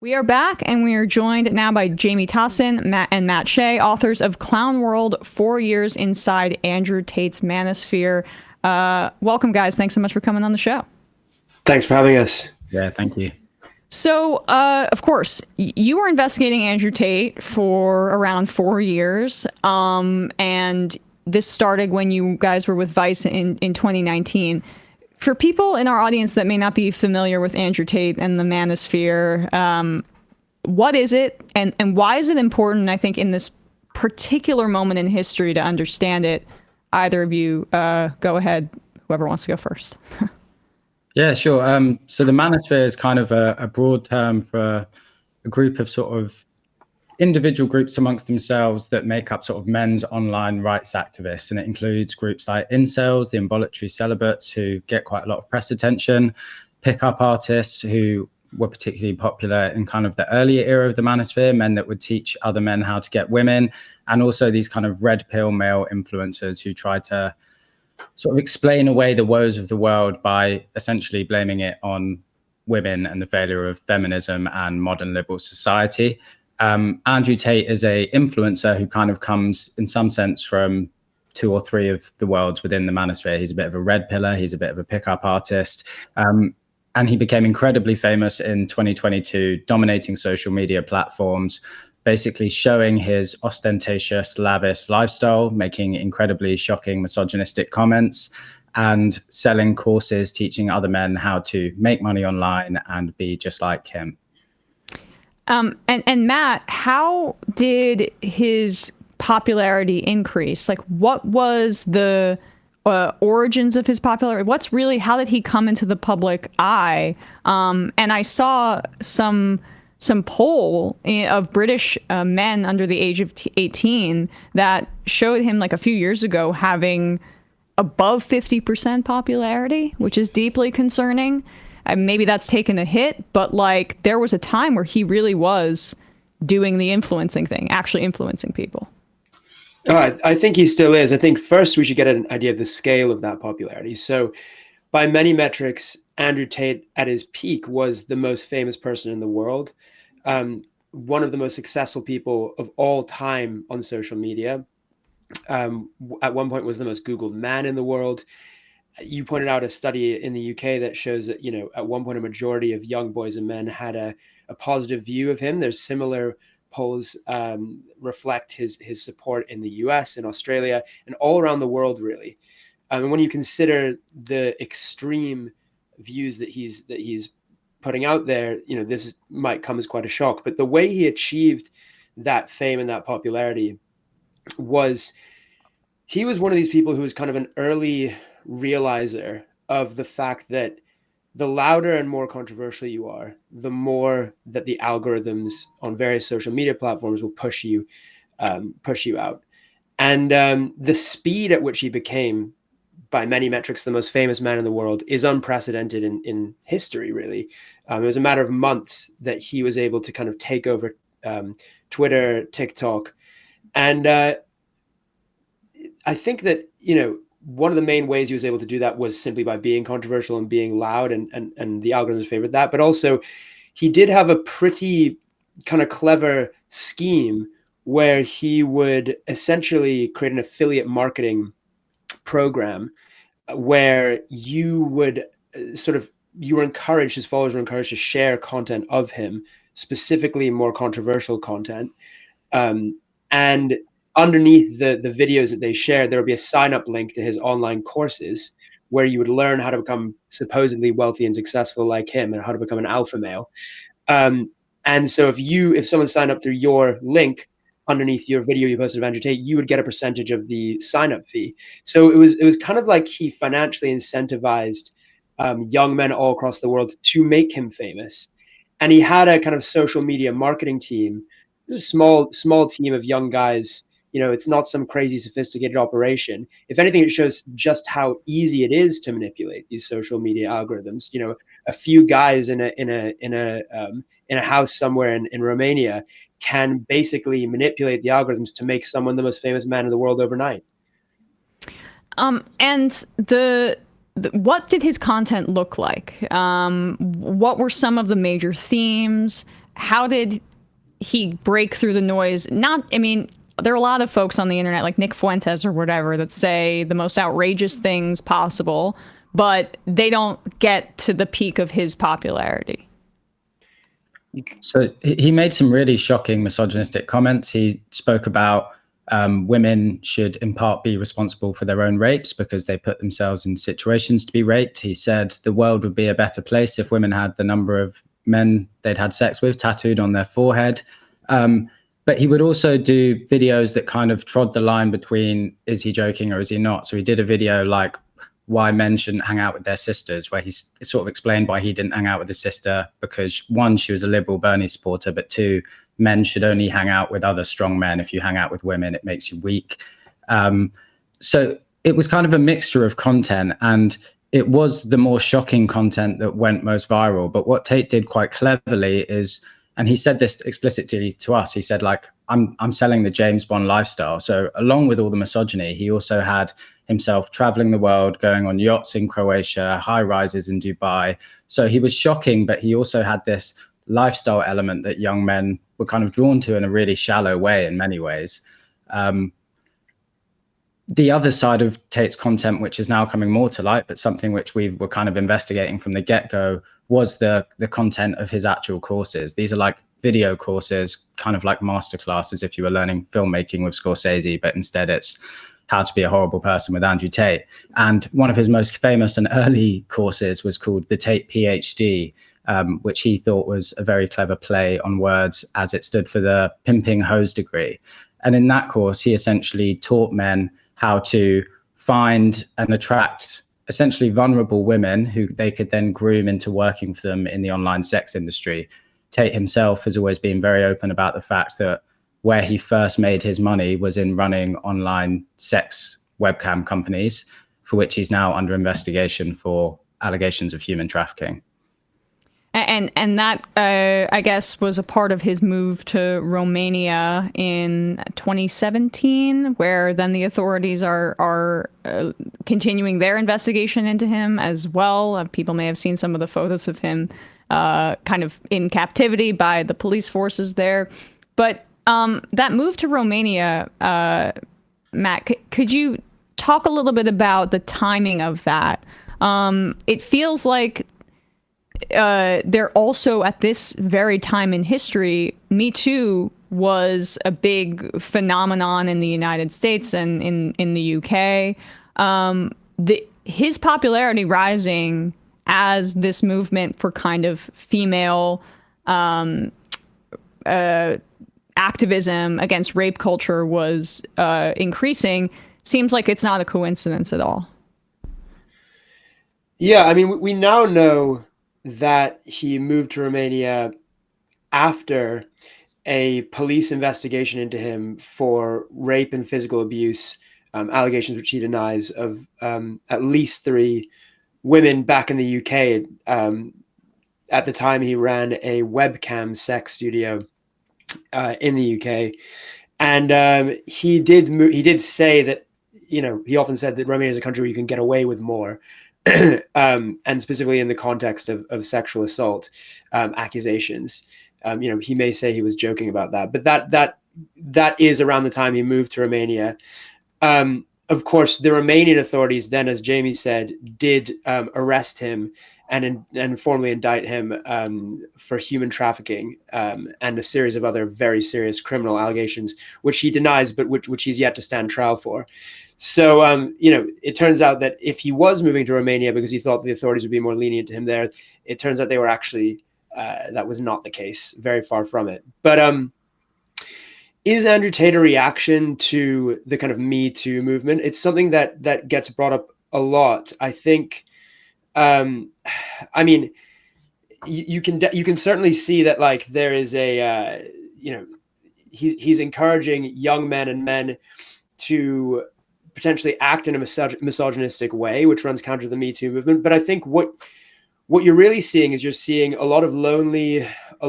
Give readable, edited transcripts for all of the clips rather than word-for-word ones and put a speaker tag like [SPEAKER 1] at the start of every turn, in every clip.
[SPEAKER 1] We are back, and we are joined now by Jamie Tahsin and Matt Shea, authors of Clown World: 4 Years Inside Andrew Tate's Manosphere. Welcome, guys. Thanks so much for coming on the show.
[SPEAKER 2] Thanks for having us.
[SPEAKER 3] Yeah, thank you.
[SPEAKER 1] So, of course, you were investigating Andrew Tate for around 4 years, and this started when you guys were with Vice in 2019. For people in our audience that may not be familiar with Andrew Tate and the Manosphere, what is it, and why is it important, I think, in this particular moment in history to understand it? Either of you, go ahead, whoever wants to go first.
[SPEAKER 3] Yeah, sure. So the Manosphere is kind of a broad term for a group of sort of individual groups amongst themselves that make up sort of men's online rights activists. And it includes groups like incels, the involuntary celibates, who get quite a lot of press attention, pickup artists who were particularly popular in kind of the earlier era of the Manosphere, men that would teach other men how to get women, and also these kind of red pill male influencers who try to sort of explain away the woes of the world by essentially blaming it on women and the failure of feminism and modern liberal society. Andrew Tate is a influencer who kind of comes in some sense from 2 or 3 of the worlds within the Manosphere. He's a bit of a red pillar. He's a bit of a pickup artist. And he became incredibly famous in 2022, dominating social media platforms, basically showing his ostentatious, lavish lifestyle, making incredibly shocking misogynistic comments, and selling courses teaching other men how to make money online and be just like him.
[SPEAKER 1] And Matt, how did his popularity increase? Like, what was the origins of his popularity? How did he come into the public eye? And I saw some poll of British men under the age of 18 that showed him like a few years ago having above 50% popularity, which is deeply concerning. Maybe that's taken a hit, but like there was a time where he really was doing the influencing thing, actually influencing people.
[SPEAKER 2] I think he still is. I think first we should get an idea of the scale of that popularity. So by many metrics, Andrew Tate at his peak was the most famous person in the world. One of the most successful people of all time on social media. At one point was the most Googled man in the world. You pointed out a study in the UK that shows that, at one point, a majority of young boys and men had a positive view of him. There's similar polls reflect his support in the US and Australia and all around the world, really. And when you consider the extreme views that he's putting out there, this might come as quite a shock. But the way he achieved that fame and that popularity was he was one of these people who was kind of an early realizer of the fact that the louder and more controversial you are, the more that the algorithms on various social media platforms will push you out. And the speed at which he became, by many metrics, the most famous man in the world is unprecedented in history, really. It was a matter of months that he was able to kind of take over Twitter, TikTok. And I think that, one of the main ways he was able to do that was simply by being controversial and being loud, and the algorithms favored that. But also he did have a pretty kind of clever scheme where he would essentially create an affiliate marketing program where you would his followers were encouraged to share content of him, specifically more controversial content. And underneath the videos that they shared, there would be a sign-up link to his online courses where you would learn how to become supposedly wealthy and successful like him and how to become an alpha male. And so if someone signed up through your link underneath your video you posted of Andrew Tate, you would get a percentage of the sign-up fee. So it was kind of like he financially incentivized young men all across the world to make him famous. And he had a kind of social media marketing team, a small team of young guys. It's not some crazy sophisticated operation. If anything, it shows just how easy it is to manipulate these social media algorithms. A few guys in a house somewhere in Romania can basically manipulate the algorithms to make someone the most famous man in the world overnight.
[SPEAKER 1] And what did his content look like? What were some of the major themes? how did he break through the noise? There are a lot of folks on the internet, like Nick Fuentes or whatever, that say the most outrageous things possible, but they don't get to the peak of his popularity.
[SPEAKER 3] So he made some really shocking misogynistic comments. He spoke about women should in part be responsible for their own rapes because they put themselves in situations to be raped. He said the world would be a better place if women had the number of men they'd had sex with tattooed on their forehead. But he would also do videos that kind of trod the line between, is he joking or is he not? So he did a video like why men shouldn't hang out with their sisters, where he sort of explained why he didn't hang out with his sister, because one, she was a liberal Bernie supporter, but two, men should only hang out with other strong men. If you hang out with women, it makes you weak. So it was kind of a mixture of content, and it was the more shocking content that went most viral. But what Tate did quite cleverly is, and he said this explicitly to us, he said, like, I'm selling the James Bond lifestyle. So along with all the misogyny, he also had himself traveling the world, going on yachts in Croatia, high rises in Dubai. So he was shocking, but he also had this lifestyle element that young men were kind of drawn to in a really shallow way in many ways. The other side of Tate's content, which is now coming more to light, but something which we were kind of investigating from the get-go, was the content of his actual courses. These are like video courses, kind of like masterclasses if you were learning filmmaking with Scorsese, but instead it's how to be a horrible person with Andrew Tate. And one of his most famous and early courses was called the Tate PhD, which he thought was a very clever play on words, as it stood for the pimping hose degree. And in that course, he essentially taught men how to find and attract essentially vulnerable women who they could then groom into working for them in the online sex industry. Tate himself has always been very open about the fact that where he first made his money was in running online sex webcam companies, for which he's now under investigation for allegations of human trafficking.
[SPEAKER 1] And that, I guess, was a part of his move to Romania in 2017, where then the authorities are continuing their investigation into him as well. People may have seen some of the photos of him kind of in captivity by the police forces there. But that move to Romania, Matt, could you talk a little bit about the timing of that? It feels like they're also at this very time in history, Me Too was a big phenomenon in the United States and in the UK. His popularity rising as this movement for kind of female activism against rape culture was increasing seems like it's not a coincidence at all.
[SPEAKER 2] Yeah, I mean, we now know that he moved to Romania after a police investigation into him for rape and physical abuse, allegations which he denies of at least 3 women back in the UK. At the time, he ran a webcam sex studio in the UK, and he did say that, you know, he often said that Romania is a country where you can get away with more. And specifically in the context of sexual assault accusations. You know, he may say he was joking about that, but that is around the time he moved to Romania. Of course, the Romanian authorities then, as Jamie said, did arrest him and formally indict him for human trafficking and a series of other very serious criminal allegations, which he denies, but which he's yet to stand trial for. So, you know, it turns out that if he was moving to Romania because he thought the authorities would be more lenient to him there, it turns out they were actually, that was not the case, very far from it. But is Andrew Tate a reaction to the kind of Me Too movement? It's something that gets brought up a lot. I think, I mean, you can certainly see that, like, there is a, you know, he's encouraging young men and men to potentially act in a misogynistic way, which runs counter to the Me Too movement. But I think what you're really seeing is you're seeing a lot of lonely, a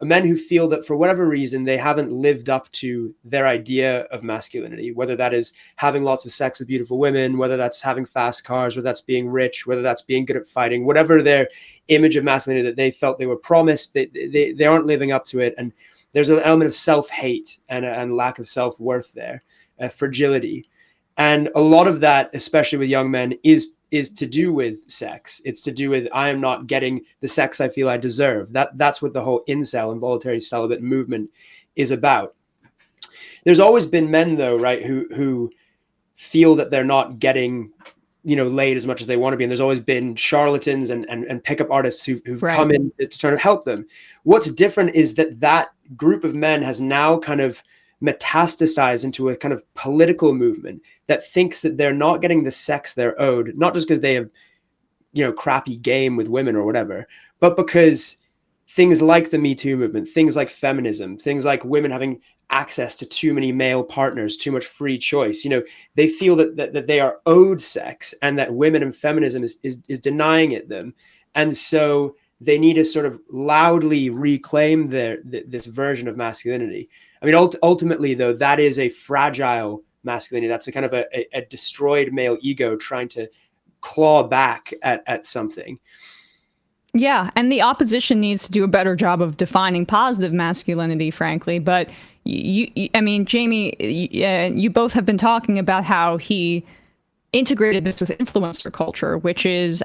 [SPEAKER 2] men who feel that for whatever reason they haven't lived up to their idea of masculinity, whether that is having lots of sex with beautiful women, whether that's having fast cars, whether that's being rich, whether that's being good at fighting, whatever their image of masculinity that they felt they were promised, they aren't living up to it. And there's an element of self-hate and lack of self-worth there, fragility. And a lot of that, especially with young men, is to do with sex. It's to do with, I am not getting the sex I feel I deserve. That's what the whole incel, involuntary celibate movement is about. There's always been men, though, right, who feel that they're not getting, laid as much as they want to be. And there's always been charlatans and pickup artists who've
[SPEAKER 1] Right.
[SPEAKER 2] come in to try to help them. What's different is that group of men has now kind of metastasized into a kind of political movement that thinks that they're not getting the sex they're owed, not just because they have, crappy game with women or whatever, but because things like the Me Too movement, things like feminism, things like women having access to too many male partners, too much free choice, they feel that they are owed sex and that women and feminism is denying it them. And so they need to sort of loudly reclaim this version of masculinity. I mean, ultimately, though, that is a fragile masculinity. That's a kind of a destroyed male ego trying to claw back at something.
[SPEAKER 1] Yeah, and the opposition needs to do a better job of defining positive masculinity, frankly. But I mean, Jamie, you both have been talking about how he integrated this with influencer culture, which is,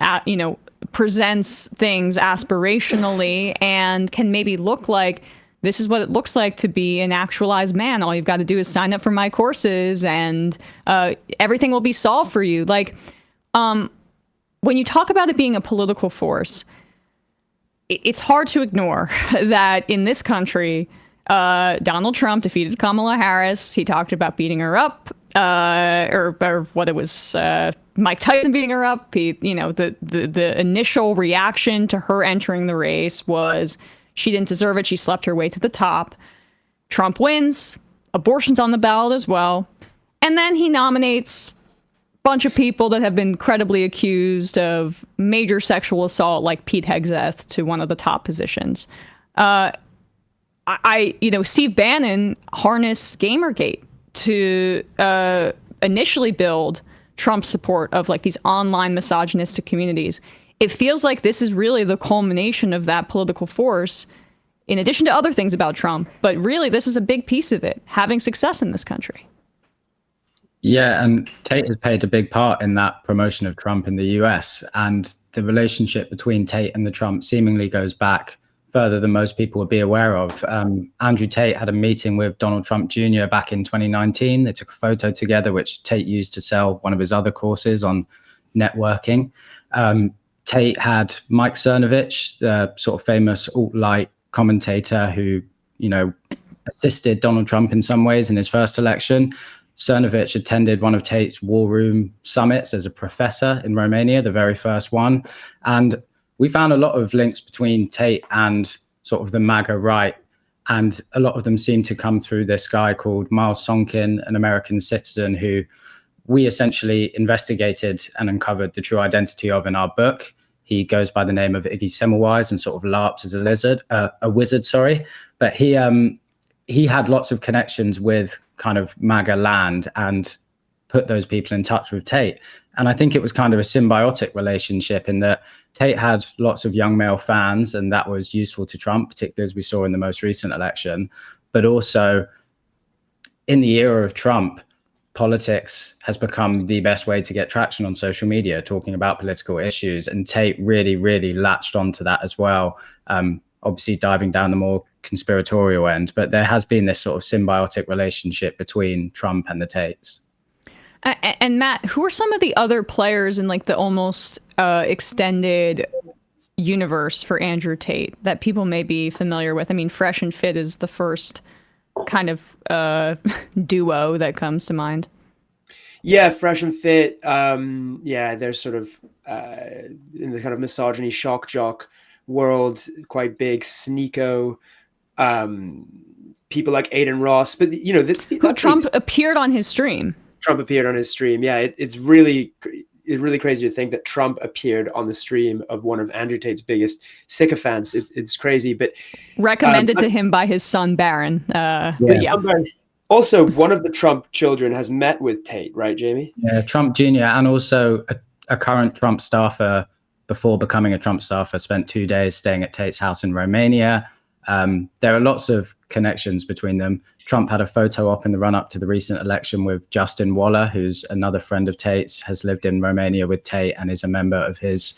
[SPEAKER 1] presents things aspirationally and can maybe look like, this is what it looks like to be an actualized man. All you've got to do is sign up for my courses and everything will be solved for you. Like, when you talk about it being a political force, it's hard to ignore that in this country, Donald Trump defeated Kamala Harris. He talked about beating her up, or what it was, Mike Tyson beating her up. The initial reaction to her entering the race was she didn't deserve it. She slept her way to the top. Trump wins. Abortion's on the ballot as well. And then he nominates a bunch of people that have been credibly accused of major sexual assault, like Pete Hegseth, to one of the top positions. Steve Bannon harnessed Gamergate to initially build Trump's support of like these online misogynistic communities. It feels like this is really the culmination of that political force, in addition to other things about Trump. But really, this is a big piece of it, having success in this country.
[SPEAKER 3] Yeah, and Tate has played a big part in that promotion of Trump in the US. And the relationship between Tate and the Trump seemingly goes back further than most people would be aware of. Andrew Tate had a meeting with Donald Trump Jr. back in 2019. They took a photo together, which Tate used to sell one of his other courses on networking. Tate had Mike Cernovich, the sort of famous alt-right commentator who, assisted Donald Trump in some ways in his first election. Cernovich attended one of Tate's War Room summits as a professor in Romania, the very first one. And we found a lot of links between Tate and sort of the MAGA right. And a lot of them seem to come through this guy called Miles Sonkin, an American citizen who we essentially investigated and uncovered the true identity of in our book. He goes by the name of Iggy Semmelweis and sort of LARPs as a wizard, sorry. But he had lots of connections with kind of MAGA land and put those people in touch with Tate. And I think it was kind of a symbiotic relationship in that Tate had lots of young male fans, and that was useful to Trump, particularly as we saw in the most recent election. But also in the era of Trump, politics has become the best way to get traction on social media, talking about political issues. And Tate really, really latched onto that as well. Obviously diving down the more conspiratorial end, but there has been this sort of symbiotic relationship between Trump and the Tates.
[SPEAKER 1] And Matt, who are some of the other players in like the almost extended universe for Andrew Tate that people may be familiar with? I mean, Fresh and Fit is the first kind of duo that comes to mind.
[SPEAKER 2] Yeah, Fresh and Fit. They're sort of in the kind of misogyny shock jock world, quite big. Sneeko, people like Aiden Ross, but
[SPEAKER 1] Trump appeared on his stream.
[SPEAKER 2] Trump appeared on his stream. Yeah, it's really it's really crazy to think that Trump appeared on the stream of one of Andrew Tate's biggest sycophants. It's crazy, but
[SPEAKER 1] recommended to him by his son Barron. Yeah.
[SPEAKER 2] Also, one of the Trump children has met with Tate, right, Jamie?
[SPEAKER 3] Yeah, Trump Jr. and also a current Trump staffer before becoming a Trump staffer spent 2 days staying at Tate's house in Romania. There are lots of connections between them. Trump had a photo op in the run-up to the recent election with Justin Waller, who's another friend of Tate's, has lived in Romania with Tate and is a member of his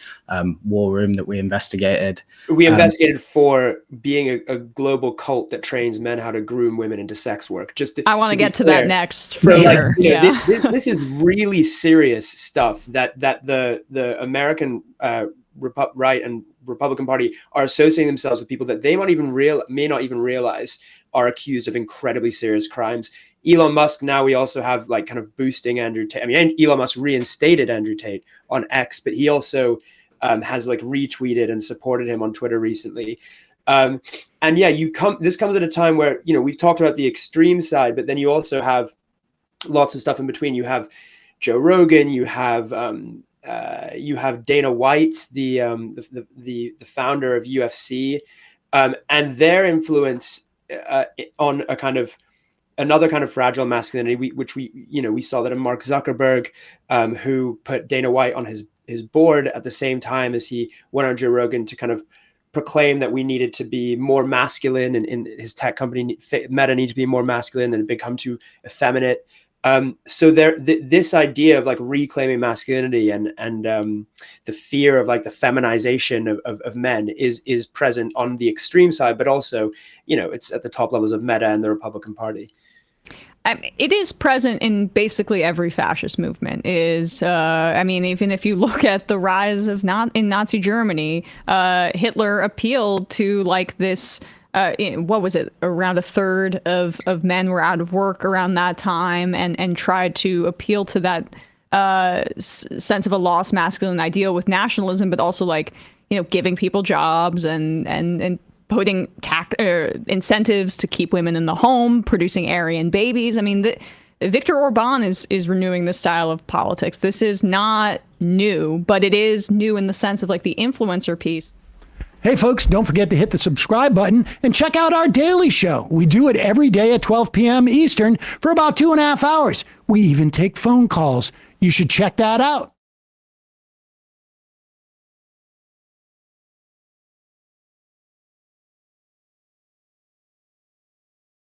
[SPEAKER 3] war room that we investigated.
[SPEAKER 2] We investigated for being a global cult that trains men how to groom women into sex work.
[SPEAKER 1] I want to get to that next. For sure.
[SPEAKER 2] This is really serious stuff that the American right and Republican Party are associating themselves with people that they may not even realize are accused of incredibly serious crimes. Elon Musk, now we also have like kind of boosting Andrew Tate. I mean, Elon Musk reinstated Andrew Tate on X, but he also has like retweeted and supported him on Twitter recently. And yeah, this comes at a time where, we've talked about the extreme side, but then you also have lots of stuff in between. You have Joe Rogan, you have Dana White, the founder of UFC, and their influence on another kind of fragile masculinity, which we saw that in Mark Zuckerberg, who put Dana White on his board at the same time as he went on Joe Rogan to kind of proclaim that we needed to be more masculine, and in his tech company Meta needed to be more masculine and become too effeminate. So this idea of like reclaiming masculinity and the fear of like the feminization of men is present on the extreme side, but also, it's at the top levels of Meta and the Republican Party.
[SPEAKER 1] It is present in basically every fascist movement. Even if you look at the rise of in Nazi Germany, Hitler appealed to like this. What was it? Around a third of men were out of work around that time, and tried to appeal to that sense of a lost masculine ideal with nationalism, but also like giving people jobs and putting incentives to keep women in the home, producing Aryan babies. I mean, Viktor Orban is renewing this style of politics. This is not new, but it is new in the sense of like the influencer piece.
[SPEAKER 4] Hey, folks, don't forget to hit the subscribe button and check out our daily show. We do it every day at 12 p.m. Eastern for about 2.5 hours. We even take phone calls. You should check that out.